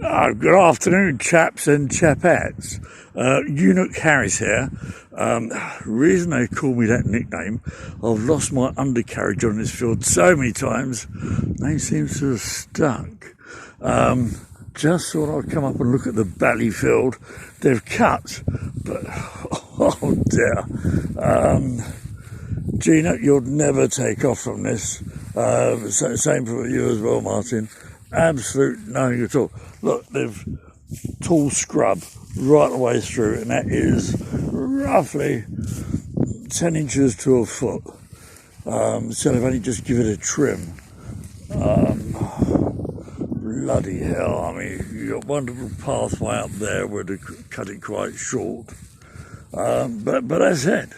Good afternoon, chaps and chapettes. Eunuch Harris here. Reason they call me that nickname, I've lost my undercarriage on this field so many times, they seem to have stuck. Just thought I'd come up and look at the bally field. They've cut, but oh dear. Gina, you'll never take off from this. Same for you as well, Martin. Absolute nothing at all. Look, they've tall scrub right the way through, and that is roughly 10 inches to a foot. So they've only just given it a trim. Bloody hell, I mean, you've got one little pathway up there where they cut it quite short. But that's it.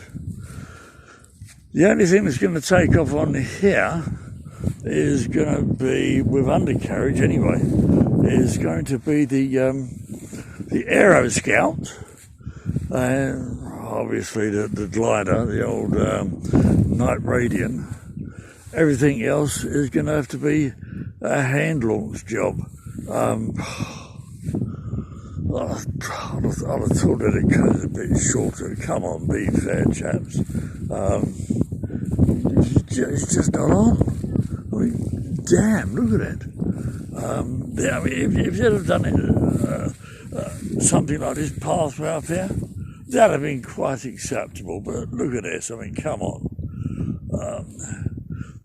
The only thing that's going to take off on here is going to be, with undercarriage anyway, is going to be the Aero Scout, and obviously the glider, the old Night Radiant. Everything else is going to have to be a hand launch job. I'd have thought that it goes a bit shorter. Come on, be fair, chaps. It's just not on. I mean, damn, look at it. I mean, if you'd have done it, something like this pathway up here, that'd have been quite acceptable. But look at this. I mean, come on.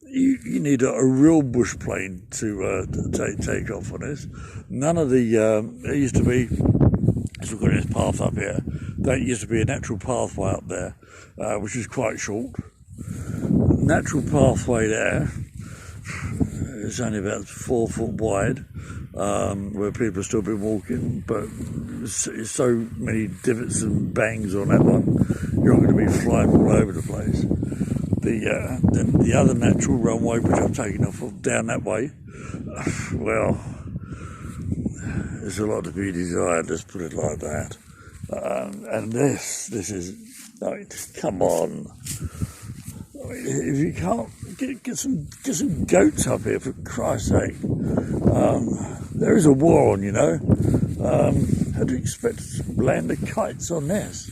You need a real bush plane to take off on this. None of the there used to be, as we've got this path up here, that used to be a natural pathway up there, which is quite short. Natural pathway there. It's only about 4 foot wide, where people have still been walking, but it's so many divots and bangs on that one, you're going to be flying all over the place. The other natural runway, which I've taken off of down that way, well, there's a lot to be desired, let's put it like that. And this is, I mean, come on. I mean, if you can't get some goats up here, for Christ's sake. There is a war on, you know. How do you expect to land the kites on this?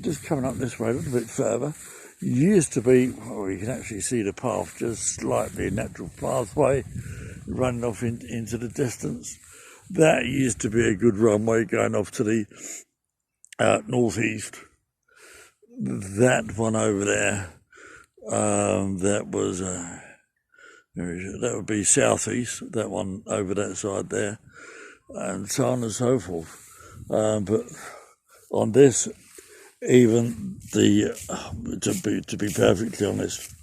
Just coming up this way a little bit further. Used to be, well, you can actually see the path just slightly, a natural pathway running off into the distance. That used to be a good runway going off to the northeast. That one over there, that was that would be southeast. That one over that side there, and so on and so forth. But on this, even to be perfectly honest,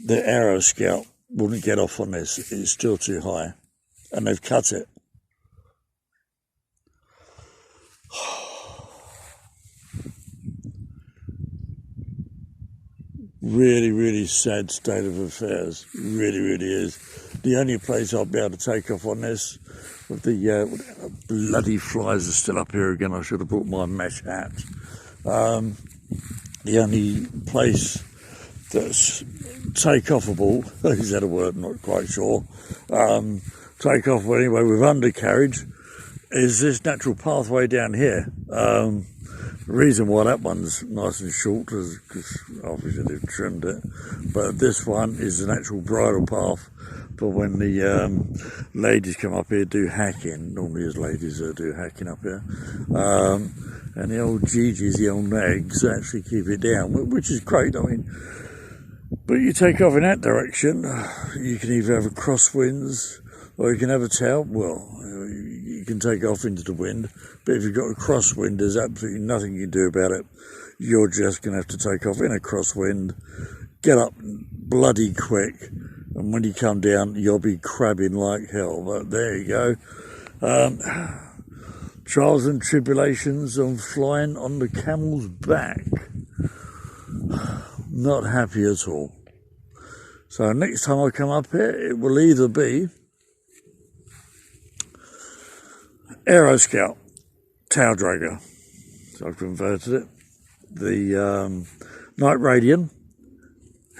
the Aero Scout wouldn't get off on this. It's still too high, and they've cut it. Really, really sad state of affairs. Really, really is. The only place I'll be able to take off on this, with the bloody flies are still up here again. I should have brought my mesh hat. The only place that's take-offable, is that a word? I'm not quite sure. Take off anyway with undercarriage is this natural pathway down here. The reason why that one's nice and short is because obviously they've trimmed it, but this one is an actual bridle path for when the ladies come up here do hacking. Normally there's ladies that do hacking up here, and the old Gigi's, the old nags, actually keep it down, which is great. I mean, but you take off in that direction, you can either have a crosswinds or you can have a tail. Well, you can take off into the wind, but if you've got a crosswind, there's absolutely nothing you can do about it. You're just going to have to take off in a crosswind, get up bloody quick, and when you come down, you'll be crabbing like hell. But there you go. Trials and tribulations of flying on the camel's back. Not happy at all. So next time I come up here, it will either be Aero Scout, tail dragger, so I've converted it. The Night Radiant,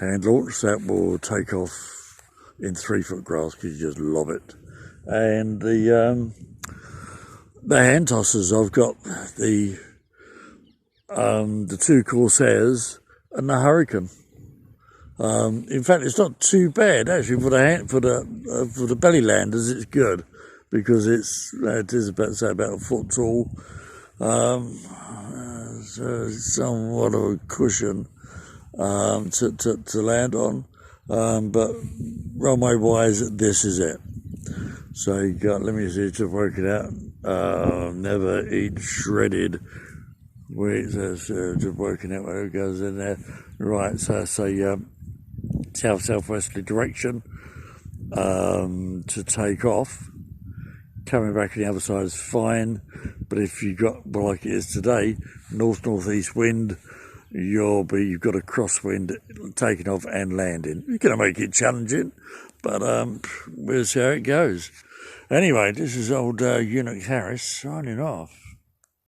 hand launch, that will take off in 3 foot grass because you just lob it. and the hand tossers. I've got the two Corsairs and the Hurricane. In fact, it's not too bad actually for the belly landers. It's good because it is about a foot tall, so somewhat of a cushion to land on. But runway wise, this is it. So you got, let me see to work it out. Never eat shredded wheat. Just working out where it goes in there. Right, so southwesterly direction to take off. Coming back on the other side is fine, but if you got, well, like it is today, northeast wind, you've got a crosswind taking off and landing. You're going to make it challenging, but we'll see how it goes. Anyway, this is old Unix Harris signing off.